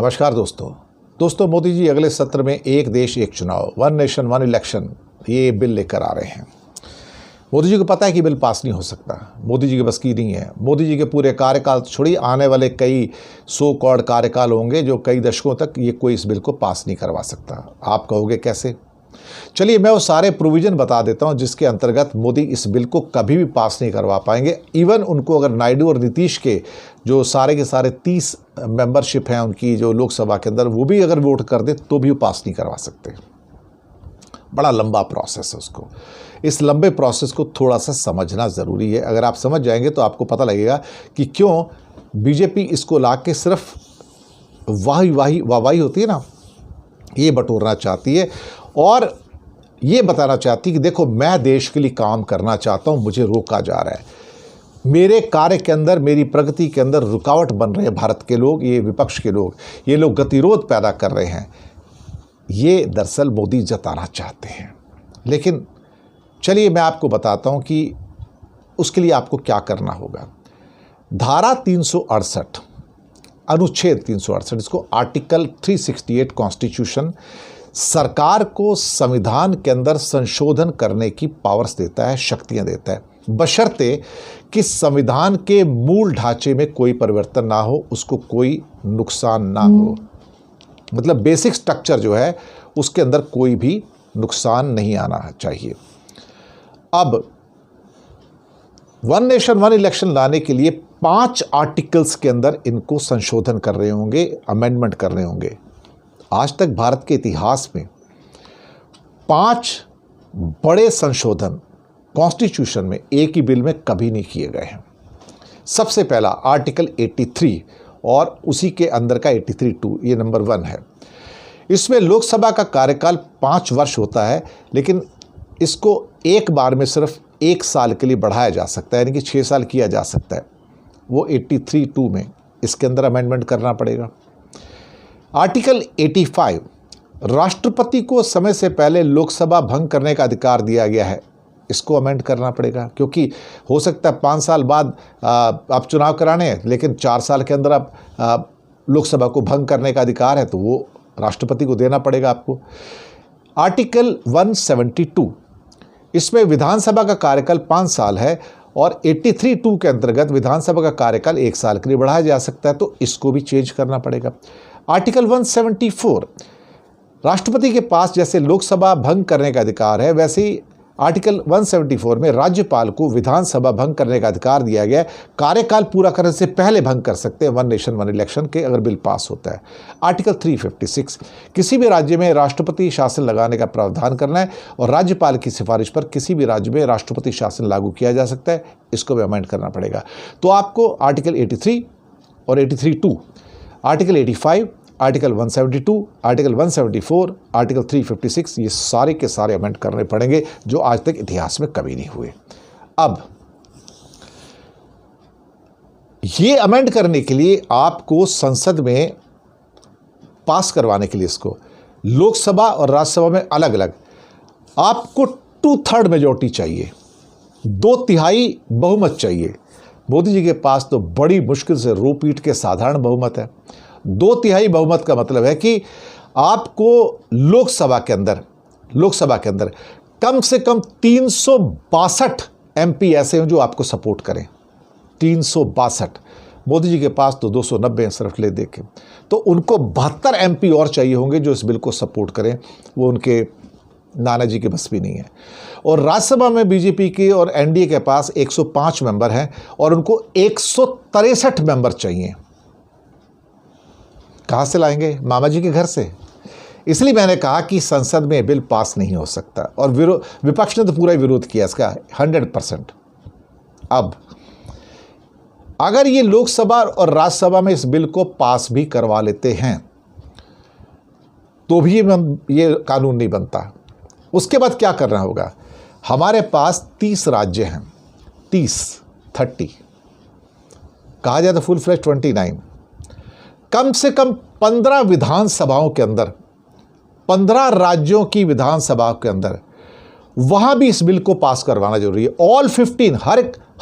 नमस्कार दोस्तों मोदी जी अगले सत्र में एक देश एक चुनाव, वन नेशन वन इलेक्शन, ये बिल लेकर आ रहे हैं। मोदी जी को पता है कि बिल पास नहीं हो सकता, मोदी जी के बस की नहीं है। मोदी जी के पूरे कार्यकाल छोड़ी आने वाले कई सौ कौड़ कार्यकाल होंगे जो कई दशकों तक ये कोई इस बिल को पास नहीं करवा सकता। आप कहोगे कैसे? चलिए मैं वो सारे प्रोविज़न बता देता हूँ जिसके अंतर्गत मोदी इस बिल को कभी भी पास नहीं करवा पाएंगे। इवन उनको अगर नायडू और नीतीश के जो सारे के सारे 30 मेंबरशिप हैं उनकी जो लोकसभा के अंदर, वो भी अगर वोट कर दे तो भी वो पास नहीं करवा सकते। बड़ा लंबा प्रोसेस है उसको। इस लंबे प्रोसेस को थोड़ा सा समझना ज़रूरी है। अगर आप समझ जाएंगे तो आपको पता लगेगा कि क्यों बीजेपी इसको ला के सिर्फ वाहवाही होती है ना, ये बटोरना चाहती है और ये बताना चाहती है कि देखो मैं देश के लिए काम करना चाहता हूँ, मुझे रोका जा रहा है, मेरे कार्य के अंदर, मेरी प्रगति के अंदर रुकावट बन रहे हैं भारत के लोग, ये विपक्ष के लोग, ये लोग गतिरोध पैदा कर रहे हैं। ये दरअसल मोदी जताना चाहते हैं। लेकिन चलिए मैं आपको बताता हूँ कि उसके लिए आपको क्या करना होगा। धारा 368 अनुच्छेद 368, इसको आर्टिकल 368 कॉन्स्टिट्यूशन सरकार को संविधान के अंदर संशोधन करने की पावर्स देता है, शक्तियां देता है, बशर्ते कि संविधान के मूल ढांचे में कोई परिवर्तन ना हो, उसको कोई नुकसान ना हो। मतलब बेसिक स्ट्रक्चर जो है उसके अंदर कोई भी नुकसान नहीं आना चाहिए। अब वन नेशन वन इलेक्शन लाने के लिए 5 आर्टिकल्स के अंदर इनको संशोधन कर रहे होंगे, अमेंडमेंट कर रहे होंगे। आज तक भारत के इतिहास में 5 बड़े संशोधन कॉन्स्टिट्यूशन में एक ही बिल में कभी नहीं किए गए हैं। सबसे पहला आर्टिकल 83 और उसी के अंदर का 83(2), ये नंबर 1 है। इसमें लोकसभा का कार्यकाल 5 वर्ष होता है, लेकिन इसको एक बार में सिर्फ 1 साल के लिए बढ़ाया जा सकता है, यानी कि 6 साल किया जा सकता है। वो 83(2) में इसके अंदर अमेंडमेंट करना पड़ेगा। आर्टिकल 85, राष्ट्रपति को समय से पहले लोकसभा भंग करने का अधिकार दिया गया है, इसको अमेंड करना पड़ेगा, क्योंकि हो सकता है 5 साल बाद आप चुनाव कराने हैं, लेकिन 4 साल के अंदर आप लोकसभा को भंग करने का अधिकार है, तो वो राष्ट्रपति को देना पड़ेगा आपको। आर्टिकल 172, इसमें विधानसभा का कार्यकाल 5 साल है और 83(2) के अंतर्गत विधानसभा का कार्यकाल 1 साल के लिए बढ़ाया जा सकता है, तो इसको भी चेंज करना पड़ेगा। आर्टिकल 174, राष्ट्रपति के पास जैसे लोकसभा भंग करने का अधिकार है, वैसे ही आर्टिकल 174 में राज्यपाल को विधानसभा भंग करने का अधिकार दिया गया है। कार्यकाल पूरा करने से पहले भंग कर सकते हैं वन नेशन वन इलेक्शन के, अगर बिल पास होता है। आर्टिकल 356, किसी भी राज्य में राष्ट्रपति शासन लगाने का प्रावधान करना है और राज्यपाल की सिफारिश पर किसी भी राज्य में राष्ट्रपति शासन लागू किया जा सकता है, इसको भी अमेंड करना पड़ेगा। तो आपको आर्टिकल 83 और 83(2), आर्टिकल 85, आर्टिकल 172, आर्टिकल 174, आर्टिकल 356, ये सारे के सारे अमेंड करने पड़ेंगे जो आज तक इतिहास में कभी नहीं हुए। अब ये अमेंड करने के लिए आपको संसद में पास करवाने के लिए, इसको लोकसभा और राज्यसभा में अलग अलग आपको 2/3 मेजॉरिटी चाहिए, 2/3 बहुमत चाहिए। मोदी जी के पास तो बड़ी मुश्किल से रो पीट के साधारण बहुमत है। 2/3 बहुमत का मतलब है कि आपको लोकसभा के अंदर कम से कम 362 MP ऐसे हैं जो आपको सपोर्ट करें। 362। मोदी जी के पास तो 290 हैं सिर्फ ले देके, तो उनको 72 MP और चाहिए होंगे जो इस बिल को सपोर्ट करें। वो उनके नाना जी के बस भी नहीं है। और राज्यसभा में बीजेपी की और NDA के पास 105 मेंबर हैं और उनको 163 मेंबर चाहिए। कहाँ से लाएंगे? मामा जी के घर से। इसलिए मैंने कहा कि संसद में बिल पास नहीं हो सकता, और विपक्ष ने तो पूरा विरोध किया इसका 100%। अब अगर ये लोकसभा और राज्यसभा में इस बिल को पास भी करवा लेते हैं तो भी ये कानून नहीं बनता। उसके बाद क्या करना होगा? हमारे पास 30 राज्य हैं, 30 कहा जाए तो फुल फ्लैश 29। कम से कम 15 विधानसभाओं के अंदर, 15 राज्यों की विधानसभा के अंदर वहां भी इस बिल को पास करवाना जरूरी है। ऑल 15,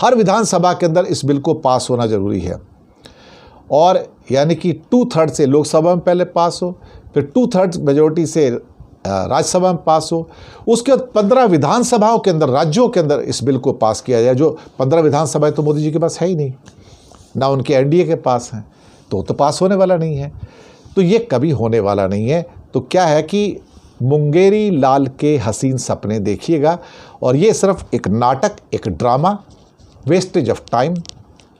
हर विधानसभा के अंदर इस बिल को पास होना जरूरी है। और यानी कि 2/3 से लोकसभा में पहले पास हो, फिर 2/3 मेजोरिटी से राज्यसभा में पास हो, उसके बाद 15 विधानसभाओं के अंदर, राज्यों के अंदर इस बिल को पास किया जाए। जो 15 विधानसभाएं तो मोदी जी के पास है ही नहीं, ना उनके एनडीए के पास हैं, तो पास होने वाला नहीं है। तो ये कभी होने वाला नहीं है। तो क्या है कि मुंगेरी लाल के हसीन सपने देखिएगा, और ये सिर्फ एक नाटक, एक ड्रामा, वेस्टेज ऑफ टाइम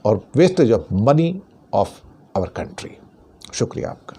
और wastage of money of our country. शुक्रिया आपका।